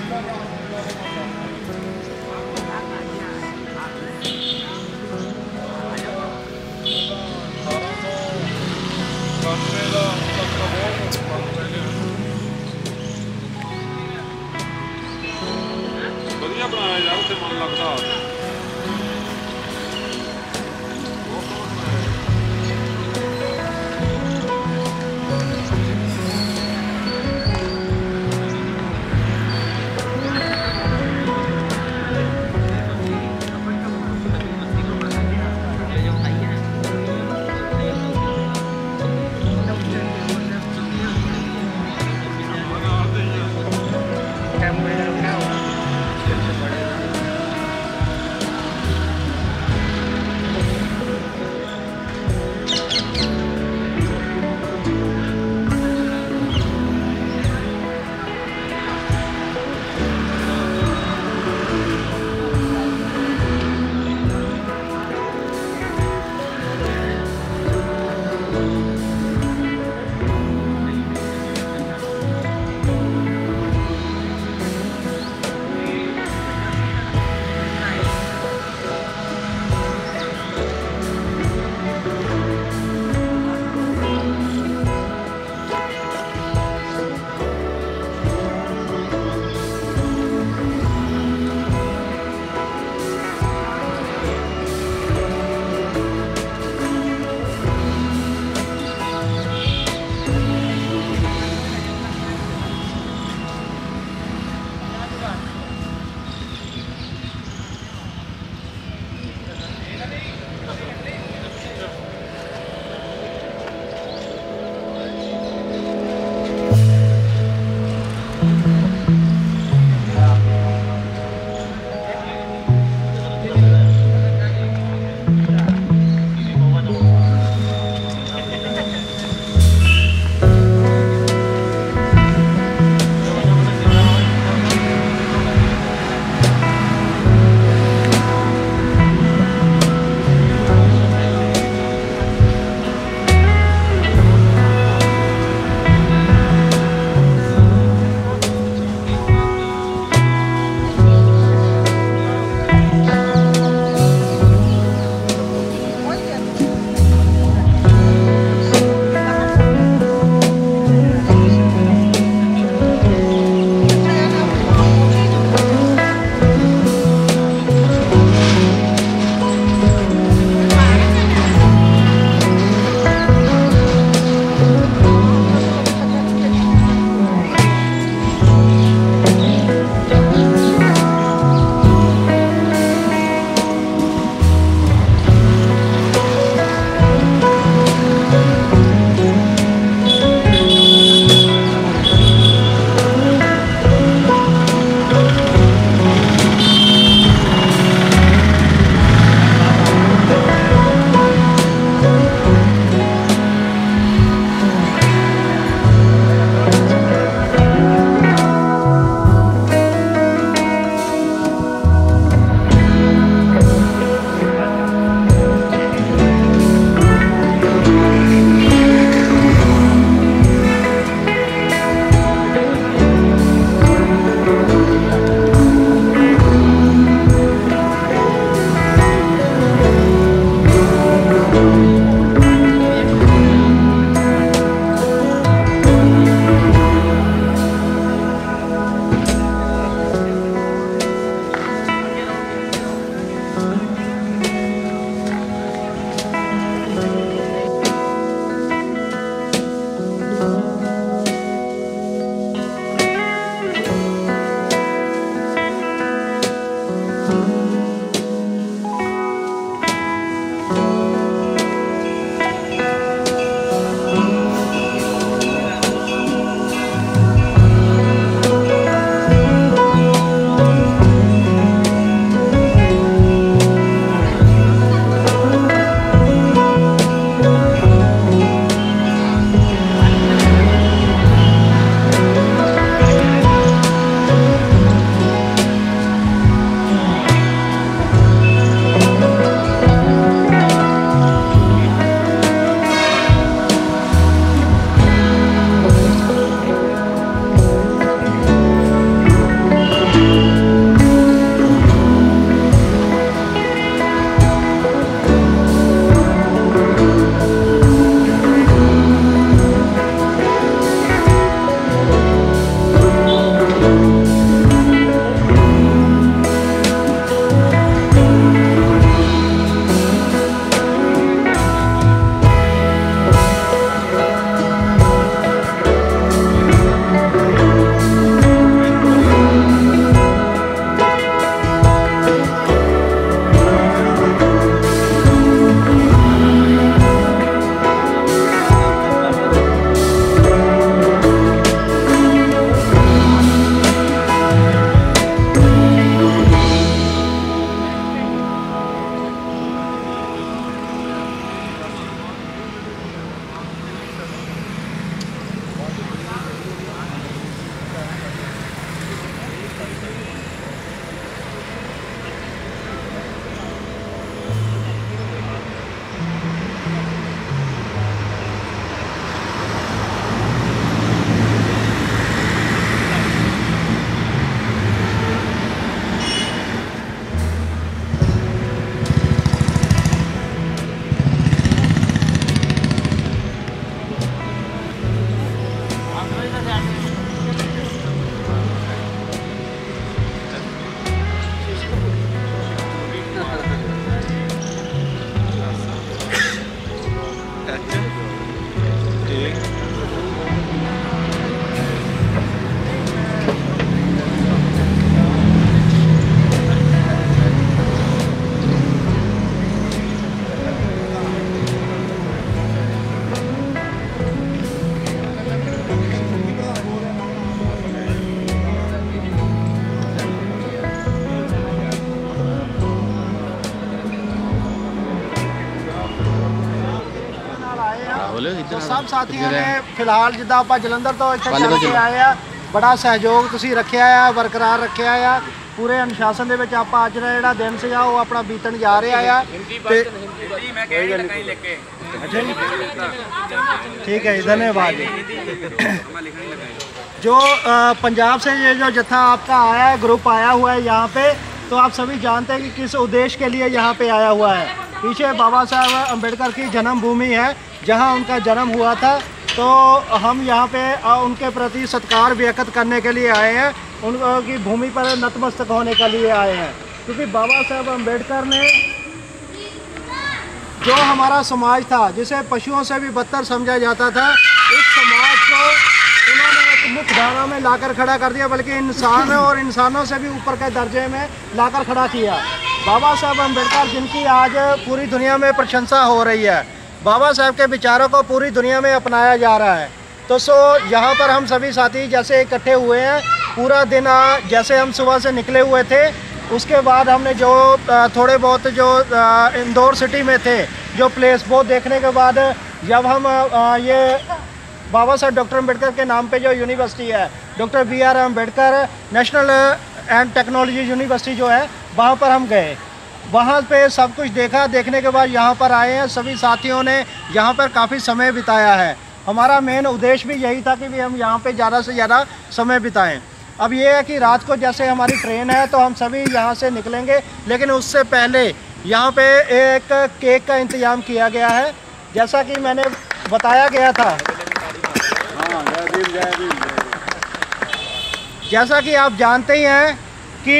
बढ़िया बनाया यार, उसे मन लगता। सब साथियों ने फिलहाल जिद्दां आपां जलंधर तो इत्थे चल के आए आ, बड़ा सहयोग तुसीं रखिया आ, बरकरार रखिया आ। पूरे अनुशासन दे विच आपां अज दा जिहड़ा दिन सीगा वो अपना बीतण जा रहा आ। ठीक है, धन्यवाद। जो पंजाब से ये जो जत्था आपका आया है, ग्रुप आया हुआ है यहाँ पे, तो आप सभी जानते हैं कि किस उद्देश्य के लिए यहाँ पे आया हुआ है। पीछे बाबा साहब अम्बेडकर की जन्मभूमि है जहाँ उनका जन्म हुआ था, तो हम यहाँ पे उनके प्रति सत्कार व्यक्त करने के लिए आए हैं, उनकी भूमि पर नतमस्तक होने के लिए आए हैं। क्योंकि बाबा साहब अम्बेडकर ने जो हमारा समाज था, जिसे पशुओं से भी बदतर समझा जाता था, इस समाज को उन्होंने एक मुख्य धारा में लाकर खड़ा कर दिया, बल्कि इंसान और इंसानों से भी ऊपर के दर्जे में लाकर खड़ा किया। बाबा साहब अम्बेडकर जिनकी आज पूरी दुनिया में प्रशंसा हो रही है, बाबा साहब के विचारों को पूरी दुनिया में अपनाया जा रहा है। तो यहाँ पर हम सभी साथी जैसे इकट्ठे हुए हैं, पूरा दिन जैसे हम सुबह से निकले हुए थे, उसके बाद हमने जो थोड़े बहुत जो इंदौर सिटी में थे जो प्लेस, वो देखने के बाद जब हम ये बाबा साहब डॉक्टर अम्बेडकर के नाम पे जो यूनिवर्सिटी है, doctor BR Ambedkar national and technology university जो है, वहाँ पर हम गए। वहाँ पे सब कुछ देखा, देखने के बाद यहाँ पर आए हैं। सभी साथियों ने यहाँ पर काफ़ी समय बिताया है। हमारा मेन उद्देश्य भी यही था कि भी हम यहाँ पे ज़्यादा से ज़्यादा समय बिताएं। अब ये है कि रात को जैसे हमारी ट्रेन है तो हम सभी यहाँ से निकलेंगे, लेकिन उससे पहले यहाँ पे एक केक का इंतज़ाम किया गया है। जैसा कि मैंने बताया गया था, जैसा कि आप जानते ही हैं कि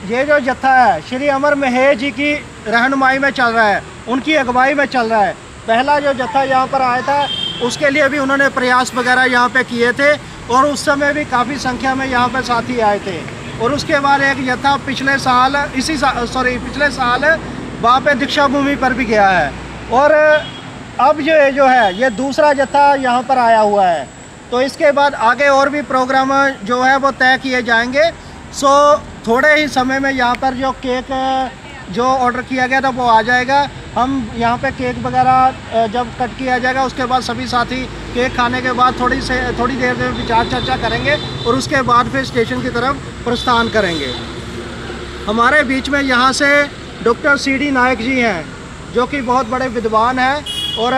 ये जो जत्था है श्री अमर महेश जी की रहनुमाई में चल रहा है, उनकी अगुवाई में चल रहा है। पहला जो जत्था यहाँ पर आया था उसके लिए भी उन्होंने प्रयास वगैरह यहाँ पे किए थे, और उस समय भी काफ़ी संख्या में यहाँ पर साथी आए थे। और उसके बाद एक जत्था पिछले साल वहाँ पे दीक्षा भूमि पर भी गया है। और अब ये जो है ये दूसरा जत्था यहाँ पर आया हुआ है, तो इसके बाद आगे और भी प्रोग्राम जो है वो तय किए जाएंगे। थोड़े ही समय में यहाँ पर जो केक जो ऑर्डर किया गया था वो आ जाएगा। हम यहाँ पे केक वगैरह जब कट किया जाएगा उसके बाद सभी साथी केक खाने के बाद थोड़ी देर में विचार चर्चा करेंगे और उसके बाद फिर स्टेशन की तरफ प्रस्थान करेंगे। हमारे बीच में यहाँ से डॉक्टर CD नायक जी हैं, जो कि बहुत बड़े विद्वान हैं, और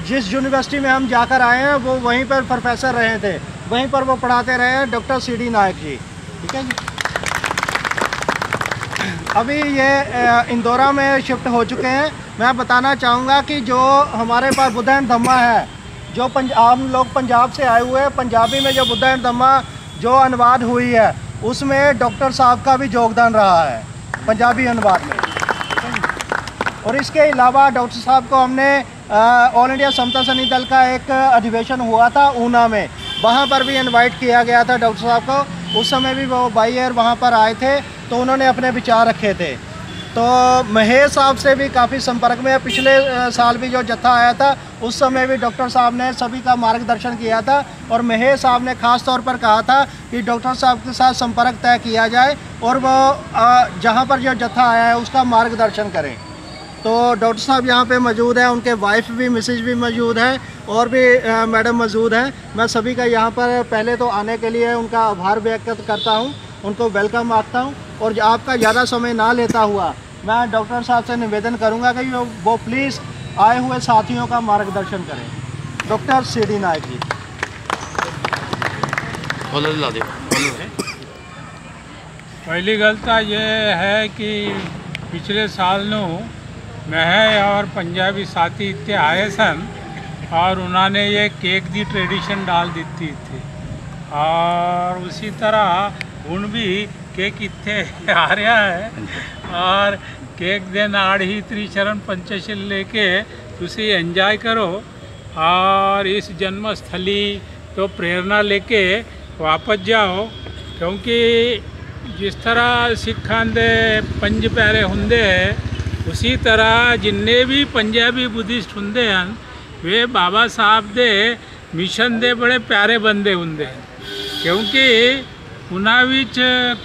जिस यूनिवर्सिटी में हम जाकर आए हैं वो वहीं पर प्रोफेसर रहे थे, वहीं पर वो पढ़ाते रहे हैं, डॉक्टर CD नायक जी। ठीक है जी। अभी ये इंदौरा में शिफ्ट हो चुके हैं। मैं बताना चाहूँगा कि जो हमारे पास बुद्ध एंड धम्मा है, जो हम लोग पंजाब से आए हुए हैं, पंजाबी में जो बुद्ध एंड धम्मा जो अनुवाद हुई है उसमें डॉक्टर साहब का भी योगदान रहा है पंजाबी अनुवाद में। और इसके अलावा डॉक्टर साहब को हमने ऑल इंडिया समता सैनिक दल का एक अधिवेशन हुआ था ऊना में, वहाँ पर भी इनवाइट किया गया था डॉक्टर साहब को। उस समय भी वो बाई एयर वहाँ पर आए थे, तो उन्होंने अपने विचार रखे थे। तो महेश साहब से भी काफ़ी संपर्क में है। पिछले साल भी जो जत्था आया था उस समय भी डॉक्टर साहब ने सभी का मार्गदर्शन किया था, और महेश साहब ने ख़ास तौर पर कहा था कि डॉक्टर साहब के साथ संपर्क तय किया जाए और वो जहाँ पर जो जत्था आया है उसका मार्गदर्शन करें। तो डॉक्टर साहब यहाँ पे मौजूद हैं, उनके वाइफ भी मिसेज भी मौजूद हैं, और भी मैडम मौजूद हैं। मैं सभी का यहाँ पर पहले तो आने के लिए उनका आभार व्यक्त करता हूँ, उनको वेलकम आखता हूँ। और आपका ज़्यादा समय ना लेता हुआ मैं डॉक्टर साहब से निवेदन करूँगा कि वो प्लीज़ आए हुए साथियों का मार्गदर्शन करें। डॉक्टर CD नायक जी। पहली गल तो ये है कि पिछले साल मैं और पंजाबी साथी इतने आए सन, और उन्होंने ये केक दी ट्रेडिशन डाल दी थी, और उसी तरह हुण भी केक इतने आ रहा है, और केक दे नाड़ ही त्रिचरण पंचशील लेके तुसी एंजॉय करो, और इस जन्मस्थली तो प्रेरणा लेके वापस जाओ। क्योंकि जिस तरह सिखां दे पंज प्यारे हुंदे है, उसी तरह जिन्ने भी पंजाबी बुद्धिस्ट हुंदे हैं वे बाबा साहब दे मिशन दे बड़े प्यारे बंदे हुंदे हैं। क्योंकि उन्हां विच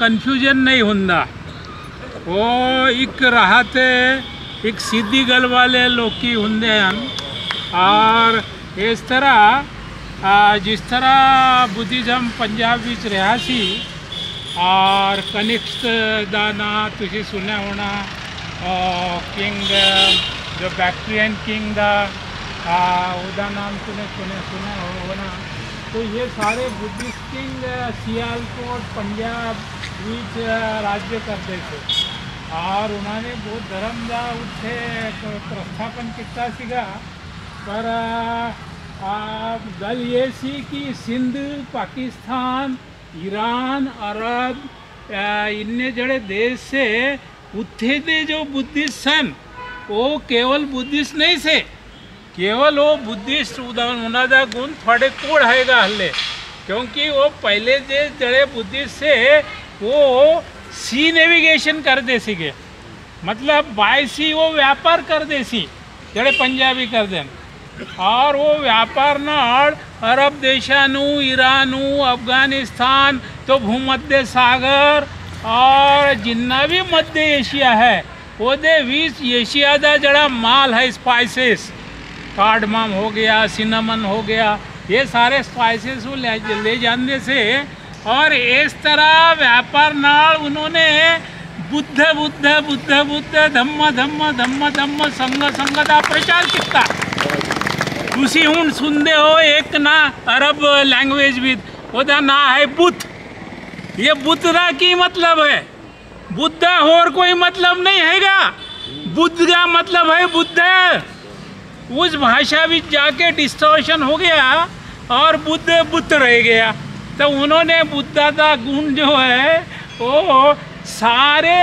कन्फ्यूजन नहीं हुंदा, वो एक राहत एक सीधी गल वाले लोग हुंदे हैं, और इस तरह जिस तरह बुद्धिज़्म पंजाब विच रहा सी और कनिष्क दा ना तुसी सुने होना किंग जो बैक्ट्रियन किंग दा उदा नाम सुने होना। तो ये सारे बुद्धिस्ट किंग सियालकोट पंजाब विच राज्य करते थे और उन्होंने बहुत धर्म का उत्थे प्रस्थापन किया सीगा। पर गल ये सी कि सिंध पाकिस्तान ईरान अरब इन्ने जड़े देश से उत्थे दे जो बुद्धिस्ट सन वो केवल बुद्धिस्ट नहीं से, केवल वो बुद्धिस्ट उन्होंने गुण थोड़े कोड़ हैगा हल्ले, क्योंकि वो पहले जे जड़े बुद्धिस्ट से वो सी नेविगेशन कर दे सीगे, मतलब बाय सी वो व्यापार कर दे सी जड़े पंजाबी कर दें। और वो व्यापार नाल अरब देशानू ईरानू अफगानिस्तान तो भूमध्य सागर और जिन्ना भी मध्य एशिया है वो दे बीच एशिया का जड़ा माल है स्पाइसेस, कार्डमम हो गया, सिनेमन हो गया, ये सारे स्पाइसेस वो ले जाने से और इस तरह व्यापार नाल उन्होंने बुद्ध बुद्ध बुद्ध बुद्ध धम्म धम्म धम्म धम्म संग संग का प्रचार किया। तुसी हुण सुनते हो एक ना अरब लैंग्वेज भी ओदा ना है बुद्ध। ये बुद्ध का की मतलब है, बुद्ध और कोई मतलब नहीं हैगा, बुद्ध का मतलब है बुद्ध। उस भाषा में जाके डिस्टॉर्शन हो गया और बुद्ध बुद्ध रह गया। तो उन्होंने बुद्ध का गुण जो है वो सारे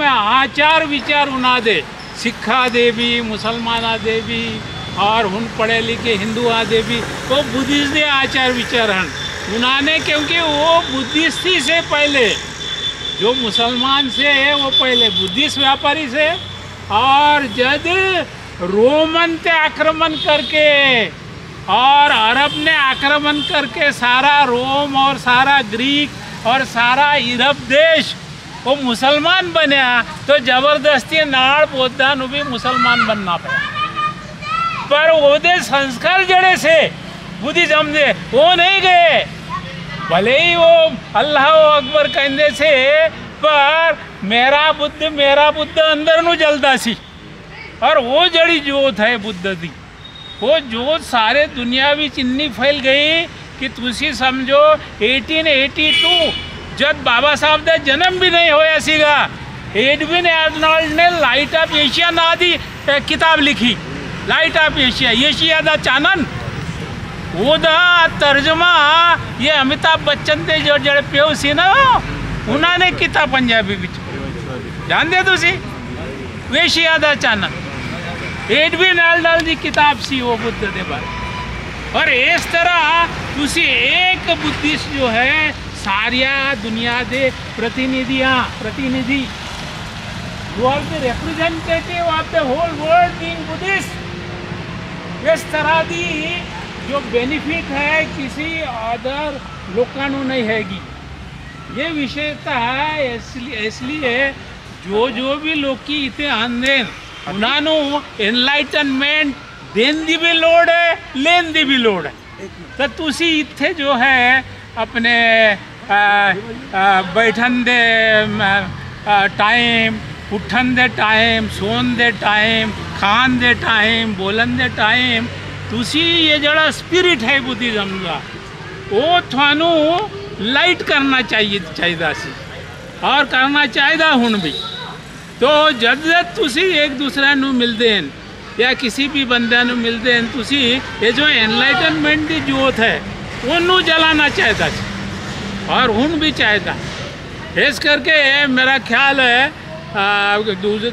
आचार विचार उना दे, सिखा दे भी मुसलमाना दे भी और उन पढ़े लिखे हिंदू आदे भी वो बुद्धिस्ट दे आचार विचार हैं उन्होंने, क्योंकि वो बुद्धिस्टी से पहले जो मुसलमान से है वो पहले बुद्धिस्ट व्यापारी से, और जब रोमन ने आक्रमण करके और अरब ने आक्रमण करके सारा रोम और सारा ग्रीक और सारा यूरोप देश वो मुसलमान बनया, तो जबरदस्ती नाड़ बौद्धा भी मुसलमान बनना पड़ा। पर वो दे संस्कार जड़े से बुद्धिज्म दे वो नहीं गए, भले ही वो अल्लाह अकबर कहते से, पर मेरा बुद्ध अंदर नु जलदा सी। और वो जड़ी जोत है बुद्ध दी, वो जोत सारे दुनिया भी इन्नी फैल गई कि तुसी समझो 1882 जब बाबा साहब का जन्म भी नहीं होया सीगा, एडविन आर्नोल्ड ने लाइट ऑफ एशिया ना दी किताब लिखी, लाइट ऑफ एशिया, एशिया दा चानन। वो दा तर्जमा ये अमिताभ बच्चन दे जो जड़े प्यो सी ना उन्होंने किया पंजाबी विच, जानते तुसी एशिया दा चानन, एडविन आर्नोल्ड की किताब सी वो बुद्ध दे बारे। और इस तरह तुसी एक बुद्धिस्ट जो है सारिया दुनिया दे प्रतिनिधि you are the representative of the whole world being Buddhist. इस तरह दी जो बेनिफिट है किसी अदर लोगों को नहीं हैगी, ये विशेषता है। इसलिए जो भी लोग की इतने आंदे उन्होंने एनलाइटनमेंट देन दी भी लोड़ है, लेन दी भी लोड़ है। तो तुसी इत्थे जो है अपने बैठन दे टाइम, उठन दे टाइम, सोन दे टाइम, खान दे टाइम, बोलन दे टाइम, तुसी ये जड़ा स्पिरिट है बुद्धिज्म का वो थानू लाइट करना चाहिए सी और करना चाहिए हुण भी। तो जब तुसी एक दूसरे नू मिलते हैं या किसी भी बंदे नू मिलते हैं, तुसी ये जो एनलाइटनमेंट की जोत है उन्होंने जलाना चाहिए और हुण भी चाहिए। इस करके मेरा ख्याल है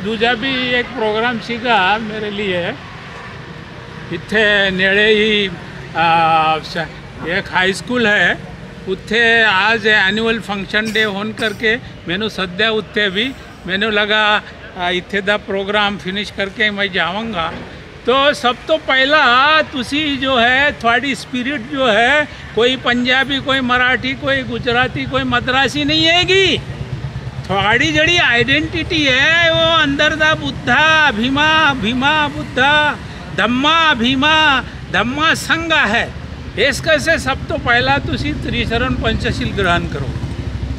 दूजा भी एक प्रोग्राम सीखा मेरे लिए इत्थे नेड़े ही एक हाई स्कूल है, उत्थे आज एनुअल फंक्शन डे होने करके मैंने सद्या उत्थे भी मैंने लगा इत्थे दा प्रोग्राम फिनिश करके मैं जाऊँगा। तो सब तो पहला तुसी जो है थोड़ी स्पिरिट जो है कोई पंजाबी, कोई मराठी, कोई गुजराती, कोई मद्रासी नहीं हैगी। थोड़ी जड़ी आइडेंटिटी है वो अंदर दा बुद्धा भीमा, भीमा बुद्धा, धम्मा भीमा, धम्मा संगा है। इस कैसे सब तो पहला तुसी त्रिशरण पंचशील ग्रहण करो।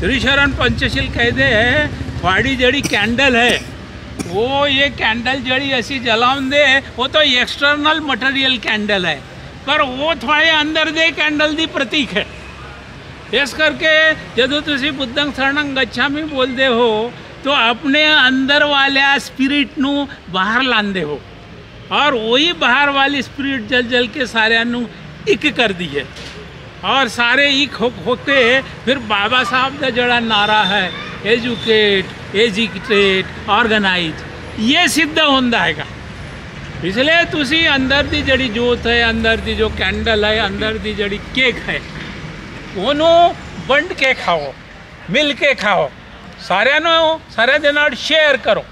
त्रिशरण पंचशील कहते हैं थोड़ी जड़ी कैंडल है वो ये कैंडल जड़ी ऐसी जलाउन दे वो तो एक्सटर्नल मटेरियल कैंडल है पर वो थोड़े अंदर दे कैंडल दी प्रतीक है। इस करके जदों तुसी बुद्धं शरणं गच्छामि बोलते हो तो अपने अंदर वाले स्पिरिट नू बाहर लांदे हो और वही बाहर वाली स्पिरिट जल जल के सारे नू इक कर दी है और सारे इक होते फिर बाबा साहब का जड़ा नारा है एजुकेट एजुकेट ऑर्गेनाइज ये सिद्ध होंदा हैगा। इसलिए तुसी अंदर दी जड़ी जोत है अंदर दी जो कैंडल है अंदर दी जड़ी केक है ओनू बंड के खाओ मिल के खाओ सारे दे नाल शेयर करो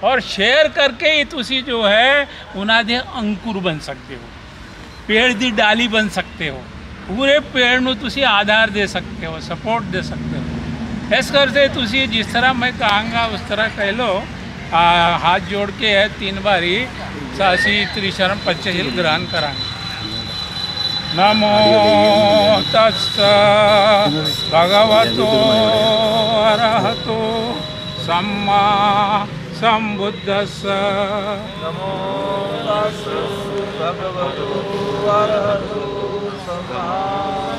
और शेयर करके ही तुसी जो है उन्हें दे अंकुर बन सकते हो पेड़ दी डाली बन सकते हो पूरे पेड़ नू तुसी आधार दे सकते हो सपोर्ट दे सकते हो। इस करके तुसी जिस तरह मैं कहूँगा उस तरह कह लो हाथ जोड़ के है 3 बारी सासी त्रिशरण पंचशील ग्रहण कराएंगे। नमो तस्स भगवतो अरहतो सम्मा संबुद्धस्स। नमो तस्स भगवतो अरहतो सम्मा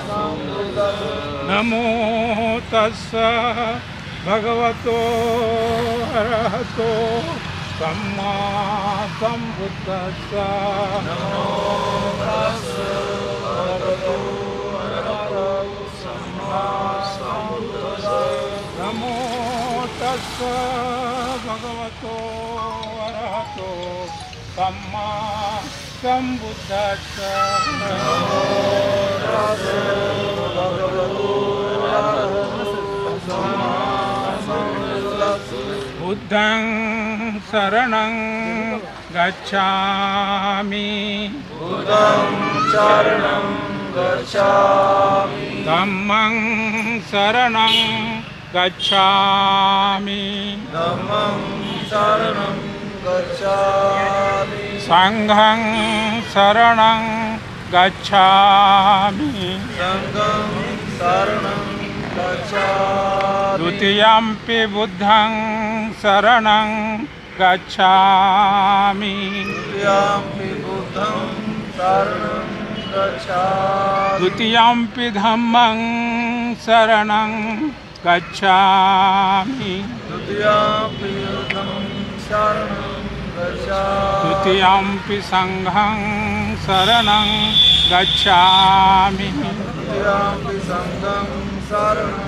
संबुद्धस्स। नमो तस्स भगवतो अरहतो सम्मा संबुद्धस्स। नमो तस्स भगवतो अरहतो सम्मा संबुद्धस्स। नमो तस्स भगवतो अरहतो सम्मा संबुद्धस्स। नमो तस्स भगवतो अरहतो सम्मा संबुद्धस्स। बुद्धं शरणं गच्छामि बुद्धं शरणं गच्छामि धम्मं शरणं गच्छामि धम्मं शरणं गच्छामि संघं शरणं गच्छामि संघं शरणं गच्छामि। द्वितीयंपि बुद्धं शरणं गच्छामि द्वितीयंपि बुद्धं शरणं गच्छामि। द्वितीयंपि धम्मं शरणं गच्छामि द्वितीयंपि बुद्धं शरणं गच्छामि। द्वितीयंपि संघं शरणं गच्छामि द्वितीयंपि संघं शरणं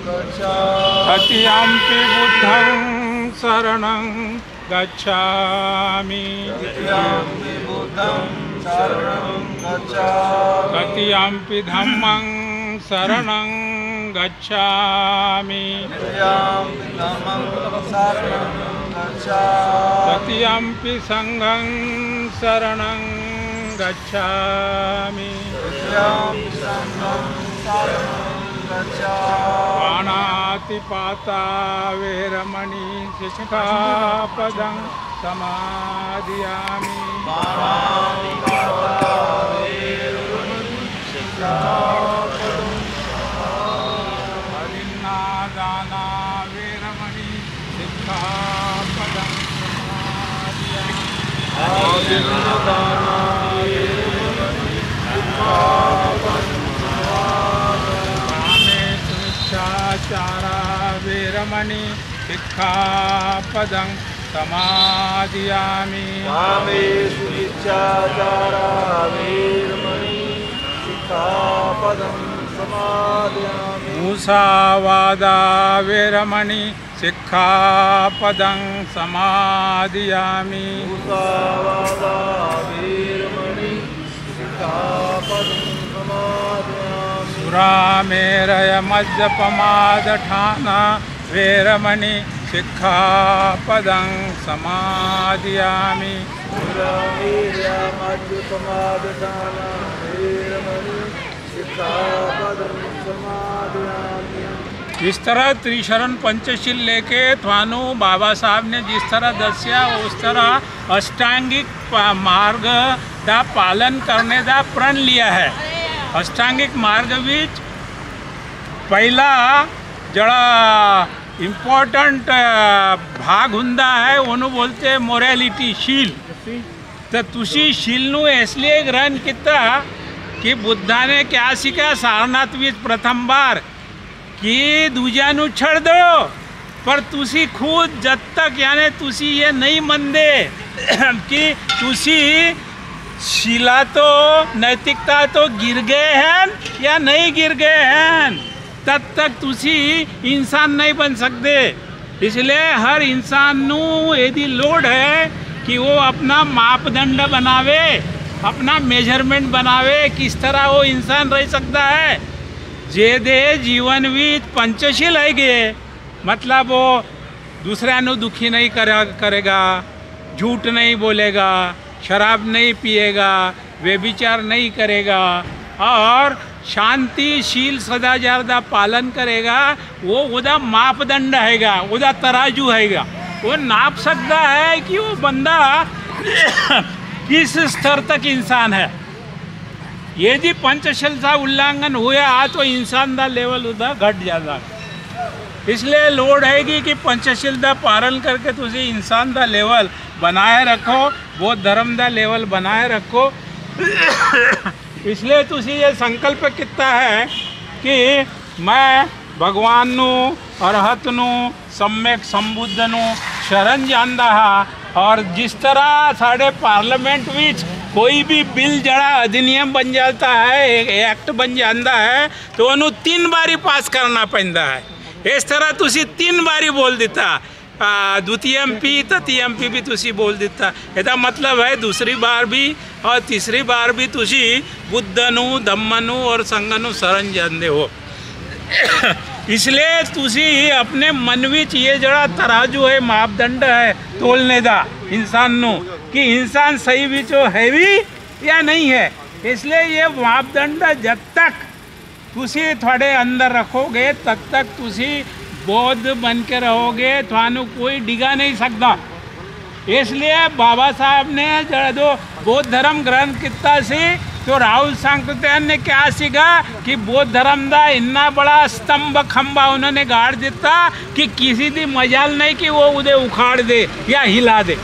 गच्छामि। तृतीयंपि बुद्धं शरणं गच्छामि द्वितीयंपि बुद्धं शरणं गच्छामि। तृतीयंपि धम्मं शरणं गच्छामि तृतीयंपि धम्मं शरणं गच्छामि। तृतीयंपि संघं शरणं गच्छामि तृतीयंपि संघं शरणं गच्छामि। पाणातिपाता वेरमणि शिक्षापदं समादियामि पाणातिपाता वेरमणि शिक्षापदं अदिन्नादाना वेरमणि शिक्षापदं समादियामि आदिन्नादाना वेरमणि शिक्षापदं चारा वेरमणि शिक्षापदं समादियामि कामेषु मिथ्याचारा वेरमणि शिक्षापदं समादयामि। मूसावादा वेरमणि शिक्षापदं समादियामि मूसावादा वेरमणि शिक्षापदं समादयामि। सुरामेरय मद्यपमादठाना वेरमणि शिक्षापदं समादियामि मद्यपमादठाना वेरमणि शिक्षापदं समादयामि। इस तरह त्रिशरण पंचशील लेके थानू बाबा साहब ने जिस तरह दसिया उस तरह अष्टांगिक मार्ग का पालन करने का प्रण लिया है। अष्टांगिक मार्ग विच पहला जड़ा इंपॉर्टेंट भाग हुंदा है उन्होंने बोलते हैं मोरालिटी शील। तो तुसी शील नू इसलिए ग्रहण किया कि बुद्धा ने क्या सीखा सारनाथ विच प्रथम बार कि दूजा नू छड़ दो, पर तुसी खुद जब तक यानी तुसी ये नहीं मनदे कि तुसी शीला तो नैतिकता तो गिर गए हैं या नहीं गिर गए हैं, तब तक तुसी इंसान नहीं बन सकते। इसलिए हर इंसान नू यदि लोड है कि वो अपना मापदंड बनावे, अपना मेजरमेंट बनावे किस तरह वो इंसान रह सकता है। जे दे जीवन विच पंचशील है गए, मतलब वो दूसरा नु दुखी नहीं करेगा, झूठ नहीं बोलेगा, शराब नहीं पिएगा, व्यभिचार नहीं करेगा और शांतिशील सदाचार का पालन करेगा। वो उदा मापदंड हैगा, उदा तराजू हैगा, वो नाप सकता है कि वो बंदा किस स्तर तक इंसान है। यदि पंचशील का उल्लंघन हुआ तो इंसान का लेवल उदा घट जाता। इसलिए लोड़ हैगी कि पंचशील का पालन करके तुझे इंसान का लेवल बनाए रखो, बौद्ध धर्म का लेवल बनाए रखो। इसलिए तुझे ये संकल्प कितना है कि मैं भगवान नू अरहत नू सम्यक संबुद्ध नू शरण जानदा हा, और जिस तरह साढ़े पार्लियामेंट विच कोई भी बिल जड़ा अधिनियम बन जाता है, एक्ट बन जाता है, तो उन्होंने 3 बारी पास करना पैंदा है। इस तरह तुसी 3 बारी बोल देता, द्वितीय MP तृतीय MP भी तुसी बोल देता। इसका मतलब है दूसरी बार भी और तीसरी बार भी तुसी बुद्ध नू धम्म नू और संघ नू शरण जानते हो। इसलिए तुसी अपने मन विच ये जड़ा तराजू है, मापदंड है तोलने का इंसान नू कि इंसान सही विचो है भी या नहीं है। इसलिए ये मापदंड जब तक तुसी थोड़े अंदर रखोगे तब तक तुसी बौद्ध बन के रहोगे, थानू कोई डिगा नहीं सकता। इसलिए बाबा साहब ने जो बौद्ध धर्म ग्रहण किया सी, तो राहुल सांकृत्यायन ने क्या सीखा कि बौद्ध धर्म का इतना बड़ा स्तंभ खंबा उन्होंने गाड़ दिता कि किसी की मजाल नहीं कि वो उदे उखाड़ दे या हिला दे।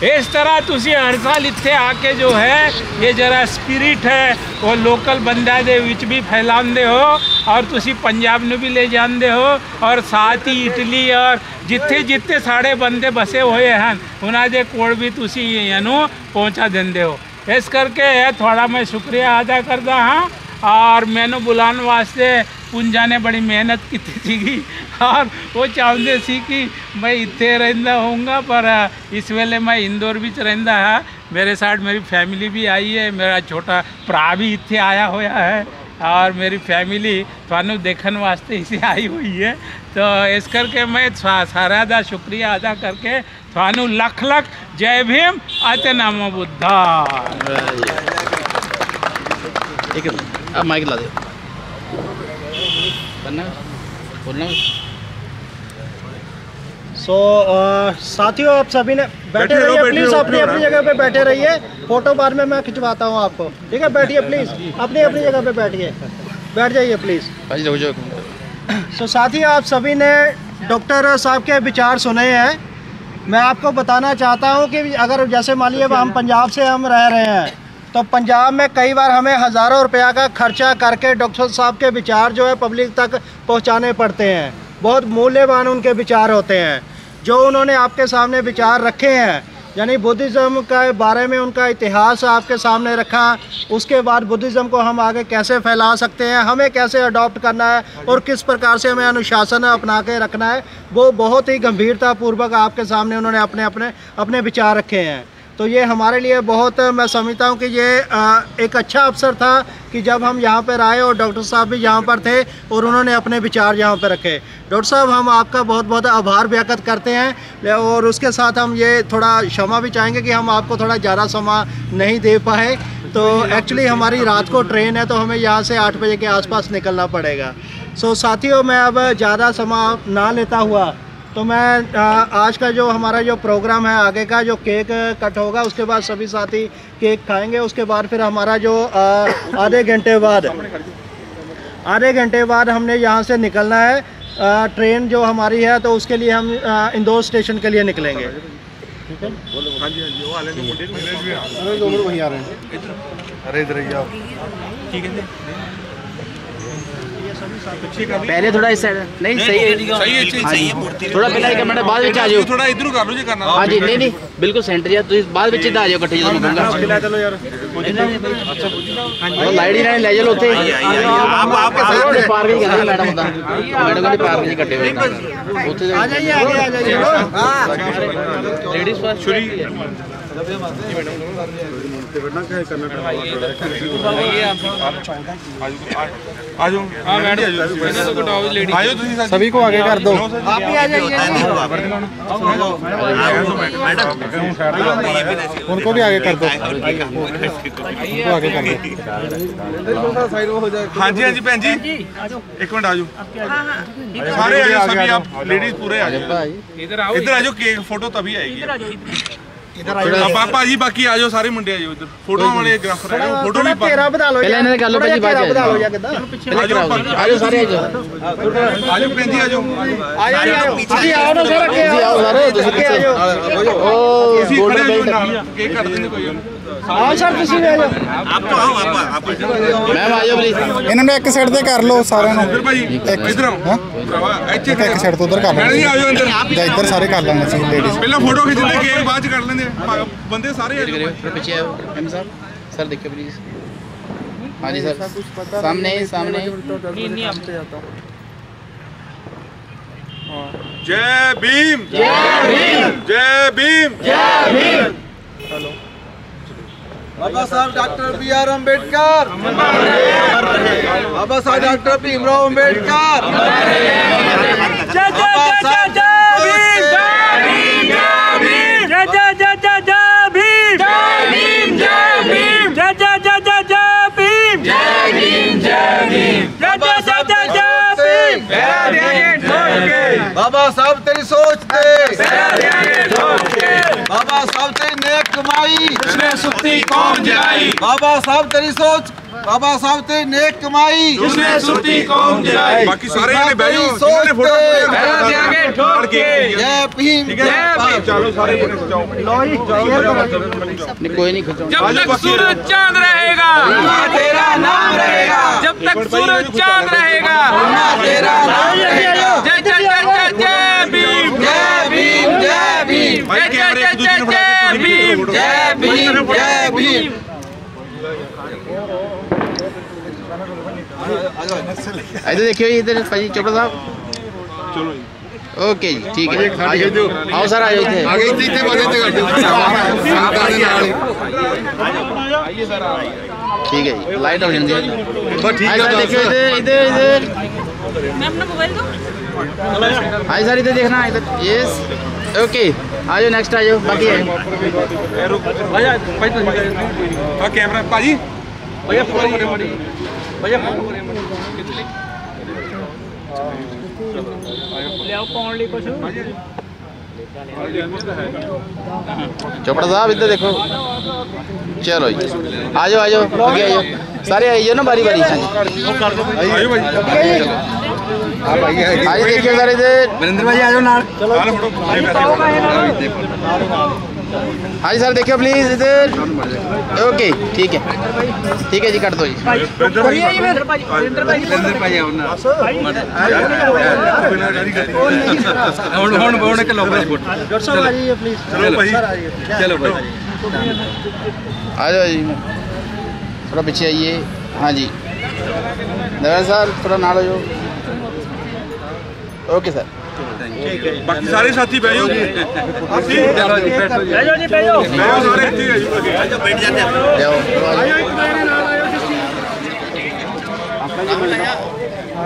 इस तरह तुसी हर साल इत्थे आके जो है ये जरा स्पिरिट है वो लोकल बंदा दे विच भी फैलांदे हो, और तुसी पंजाब में भी ले जाते हो, और साथ ही इटली और जिथे जिथे साढ़े बंदे बसे हुए हैं उन्होंने कोल भी तुसी यू पहुँचा देंदे हो। इस करके थोड़ा मैं शुक्रिया अदा करता हाँ, और मैंने बुलाने वास्ते पुंजा ने बड़ी मेहनत की थी और वो चाहते सी कि मैं इतने रहिंदा होऊंगा, पर इस वेले मैं इंदौर भी रहिंदा है। मेरे साथ मेरी फैमिली भी आई है, मेरा छोटा भरा भी इतने आया होया है, और मेरी फैमिली थानू देखने वास्ते इसे आई हुई है। तो इस करके मैं सारा दा शुक्रिया अदा करके थानू लख लख जय भीम, आते नमो बुद्धा। एक अब माइक ला दे, बोलना। साथियों आप सभी ने बैठे रहिए प्लीज़, अपनी अपनी जगह पे बैठे रहिए, फोटो बाद में मैं खिंचवाता हूँ आपको, ठीक है। बैठिए प्लीज़, अपनी अपनी जगह पे बैठिए, बैठ जाइए प्लीज़। सो साथियों आप सभी ने डॉक्टर साहब के विचार सुने हैं। मैं आपको बताना चाहता हूँ कि अगर जैसे मान लीजिए हम पंजाब से हम रह रहे हैं, तो पंजाब में कई बार हमें हज़ारों रुपया का खर्चा करके डॉक्टर साहब के विचार जो है पब्लिक तक पहुंचाने पड़ते हैं। बहुत मूल्यवान उनके विचार होते हैं जो उन्होंने आपके सामने विचार रखे हैं, यानी बुद्धिज़्म के बारे में उनका इतिहास आपके सामने रखा। उसके बाद बुद्धिज़्म को हम आगे कैसे फैला सकते हैं, हमें कैसे अडॉप्ट करना है और किस प्रकार से हमें अनुशासन अपना के रखना है, वो बहुत ही गंभीरतापूर्वक आपके सामने उन्होंने अपने विचार रखे हैं। तो ये हमारे लिए बहुत, मैं समझता हूँ कि ये एक अच्छा अवसर था कि जब हम यहाँ पर आए और डॉक्टर साहब भी यहाँ पर थे और उन्होंने अपने विचार यहाँ पर रखे। डॉक्टर साहब हम आपका बहुत बहुत आभार व्यक्त करते हैं, और उसके साथ हम ये थोड़ा क्षमा भी चाहेंगे कि हम आपको थोड़ा ज़्यादा समय नहीं दे पाए। तो एक्चुअली हमारी रात को ट्रेन है, तो हमें यहाँ से 8 बजे के आसपास निकलना पड़ेगा। सो साथियों, मैं अब ज़्यादा समय ना लेता हुआ तो मैं आज का जो हमारा जो प्रोग्राम है आगे का, जो केक कट होगा उसके बाद सभी साथी केक खाएंगे। उसके बाद फिर हमारा जो आधे घंटे बाद हमने यहाँ से निकलना है। ट्रेन जो हमारी है तो उसके लिए हम इंदौर स्टेशन के लिए निकलेंगे। ठीक है, हाँ जी वो वाले ने मुंडे भी वहीं आ रहे हैं। अरे इधर ही आओ। ठीक है, पहले थोड़ा इस साइड नहीं सही है, सही है मूर्ति थोड़ा पहले 1 मिनट बाद ਵਿੱਚ ਆ ਜਾਓ, थोड़ा इधर कर लो जी करना। हाँ जी नहीं बिल्कुल सेंटर या ਤੁਸੀਂ ਬਾਅਦ ਵਿੱਚ ਆ ਜਾਓ ਇਕੱਠੇ ਜਦੋਂ ਮੈਂ ਕਹਾਂਗਾ। चलो यार, ਉਹ ਲਾਈਟ ਹੀ ਲੈ ਚਲੋ ਉੱਥੇ ਆਪ ਪਾਰਕ ਹੀ ਕਹਿੰਦੇ ਮੈਡਮ ਹੁੰਦਾ, ਮੈਡਮ ਕਹਿੰਦੇ ਪਾਰਕ ਹੀ ਕੱਟੇ ਹੋਏ ਉੱਥੇ आ जाइए आगे, आ जाइए। ਲੇਡੀਜ਼ ਫਸਟ ਛੁਰੀ सभी को आगे कर दो, आप ही आ जाइए। उनको भी आगे कर दो, उनको आगे कर दो। हाँ जी भैन जी, 1 मिनट आ जाओ सारे, आ जाओ सभी, आप लेडीज पूरे आ जाओ, इधर आ जाओ। केक फोटो तभी आएगी। पापा जी बाकी आ जाओ, सारे मुंडे आ जाओ इधर, फोटो वाले ग्राफर आ जाओ, फोटो भी तेरा बता लो पहले इन्हें कर लो, भाई बाद बता लो या कितना। आ जाओ सारे आ जाओ भैन जी, आ जाओ अभी आओ ना सर, आगे आओ सारे ਤੁਸੀਂ आगे आ जाओ। ओ गोल्डन बेल्ट केक कर देंगे कोई। आओ सर, तुसी भी आ जाओ। मैम आ जाओ प्लीज। ਇਹਨਾਂ ਨੂੰ ਇੱਕ ਸਾਈਡ ਤੇ ਕਰ ਲਓ ਸਾਰਿਆਂ ਨੂੰ, इधर भाई इधर आओ, ਇੱਥੇ ਇੱਕ ਸਾਈਡ ਤੋਂ ਉਧਰ ਕਰ भैन जी ਲਓ आ जाओ अंदर। ਜਾਂ ਇੱਧਰ ਸਾਰੇ ਕਰ ਲੈਣੇ ਸੀ ਲੇਡੀਜ਼। ਪਹਿਲਾਂ ਫੋਟੋ ਖਿੱਚਦੇ, ਕੇਕ ਬਾਅਦ ਚ ਕੱਢ ਲੈਂਦੇ, ਬੰਦੇ ਸਾਰੇ ਆ ਜਾਓ। थोड़ा पीछे आओ एम साहब, सर देखिए प्लीज। हाँ जी सर, सामने सामने। जय भीम, जय भीम, जय भीम, जय भीम। बाबा साहब डॉक्टर B.R. अम्बेडकर, बाबा साहब डॉक्टर भीमराव अम्बेडकर, जय जय जय जय जय भीम, जय भीम, जय भीम, जय जय जय जय जय भीम, जय भीम, जय भीम, जय जय जय जय जय भीम, जय भीम, जय भीम, जय जय जय जय जय भीम। बाबा साहब तेरी सोच ते, बाबा साहब तेरी नेक कमाई, जिसने सुखती कौम जलाई, बाबा साहब तेरी सोच, बाबा साहब तेरी नेक कमाई, जिसने सुखती कौम जलाई। बाकी सारे जने बैठ जाओ, जिन्होंने फोटो आगे ठोक के जय भीम, जय भीम। चलो सारे फोटो खिंचाओ। नहीं कोई नहीं खिंचाओ। जब तक सूरज चांद रहेगा, तेरा नाम रहेगा, जब तक सूरज चांद रहेगा, तेरा नाम रहेगा। जय जय जय जय जय भीम, जय भीम, जय भीम, जय जय जय जय जय भीम, जय भीम, जय भीम। इधर देखियो, इधर भाई चोपड़ा साहब। चलो ओके जी ठीक है, आ जाओ। आओ सर, आ जाओ इधर। ठीक है जी, लाइट हो जाएगी। देखियो इधर इधर इधर, मैं अपना मोबाइल दूं? हाय सर इधर देखना, इधर यस ओके। आ जाओ नेक्स्ट, आ जाओ बाकी है। हाँ कैमरा भाजी, भैया फोटो करे मड़ी, भैया फोटो करे मड़ी। चोपड़ा साहब इधर देखो। चलो जी, आ जाओ आ जाओ, आगे आ जाओ सारे, आ जाओ ना बारी बारी। आइए भाई, आज देखिए सर इधर, नरेंद्र भाई आ जाओ नाल। चलो फोटो। हाँ जी सर देखियो प्लीज इधर। ओके ठीक है जी, कर दो जी। नरेंद्र भाई आओ ना। हुन के लो भाई फोटो। चलो आ जाइए प्लीज, चलो भाई, चलो भाई, आ जाओ जी, थोड़ा पीछे आइए। हाँ जी नरेंद्र सर थोड़ा नाल हो जाओ। Okay sir. बाकी सारे साथी बैठ जाओ। बैठो जी, बैठो। सारे इतने बैठ जाते हैं। जाओ आ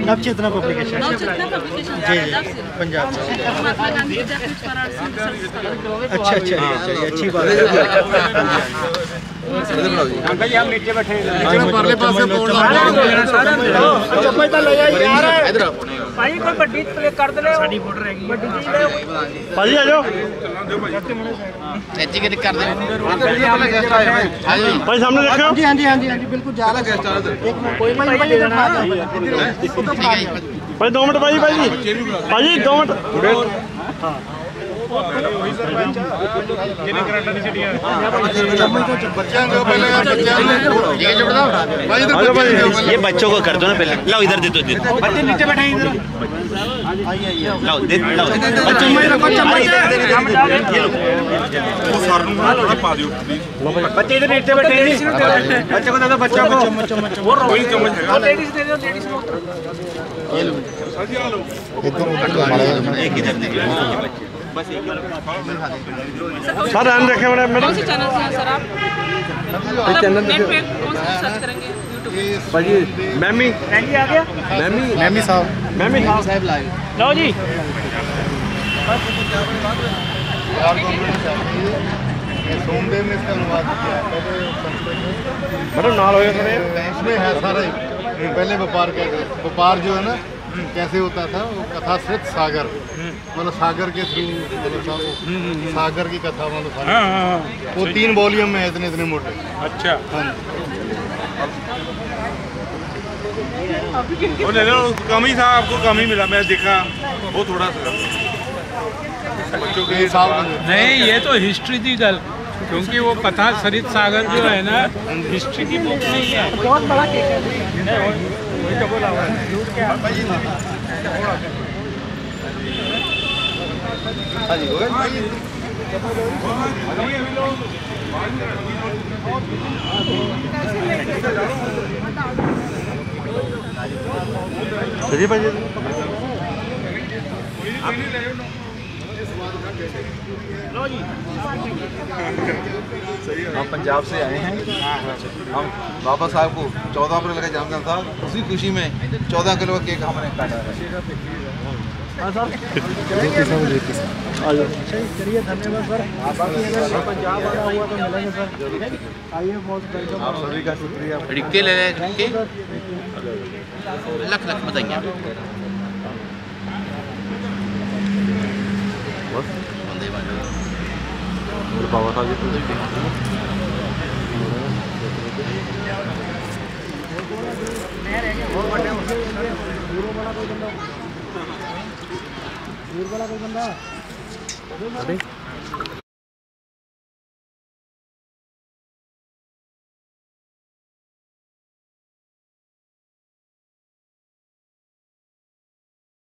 नवचेतना पब्लिकेशन जी पंजाब से। अच्छा अच्छा अच्छी बात है। अंकल जी हम नीचे बैठे परले पासे भाई कोई बड़ी प्लेट कर दे साडी बॉर्डर हैगी बड़ी चीज ले भाई आ जाओ चाची के कर दे भाई सामने देखो जी। हां जी हां जी हां जी बिल्कुल जा रहा गेस्ट आ रहा एक मिनट कोई भाई भाई 2 मिनट भाई 2 मिनट हां जिन्हें करंट नहीं छड़िया बच्चों को पहले ये जोड़ दो भाई ये बच्चों को कर दो ना पहले। लाओ इधर दे दो बच्चे नीचे बैठे इधर लाओ दे लाओ चम्मच रखो चम्मच वो सर ਨੂੰ ਥੋੜਾ ਪਾ ਦਿਓ बच्चे इधर नीचे बैठे हैं बच्चे को दे दो बच्चों को चम्मच कोई चम्मच है लेडीज दे दो लेडीज को सर जी आ लो एक इधर दे बस एक सर ध्यान रखें मैडम कौन से चैनल से हैं सर आप चैनल नेट पे कौन सा सर्च करेंगे यूट्यूब भाजी मैमी जी आ गया मैमी साहब लाइव लो जी सोमदेव ने इसका अनुवाद किया मैडम नाल होए खड़े इसमें है सारा पहले व्यापार जो है ना कैसे होता था वो कथा सिर्फ सागर मतलब सागर के थ्रू मतलब सागर की कथा मतलब वो 3 वॉल्यूम में है इतने मोटे। अच्छा वो ले लो कम ही था आपको कम ही मिला मैं देखा वो थोड़ा सा बच्चों के नहीं ये तो हिस्ट्री दी गल क्योंकि वो कथा सरित सागर जो है ना हिस्ट्री की बुक नहीं है। बहुत बड़ा केक है वही तो बोला चलिए भाई हम पंजाब से आए हैं। हम बाबा साहब को 14 अप्रैल का जन्मदिन था, उसी खुशी में 14 किलो का केक हमने काटा है। चलिए धन्यवाद सर। पंजाब आना हुआ तो मिलेंगे सर। आइए बहुत वेलकम। आप सभी का शुक्रिया। रिक्के ले ले रिक्के लख लख बताइए बाबा साहब दूर वाला कोई बंदा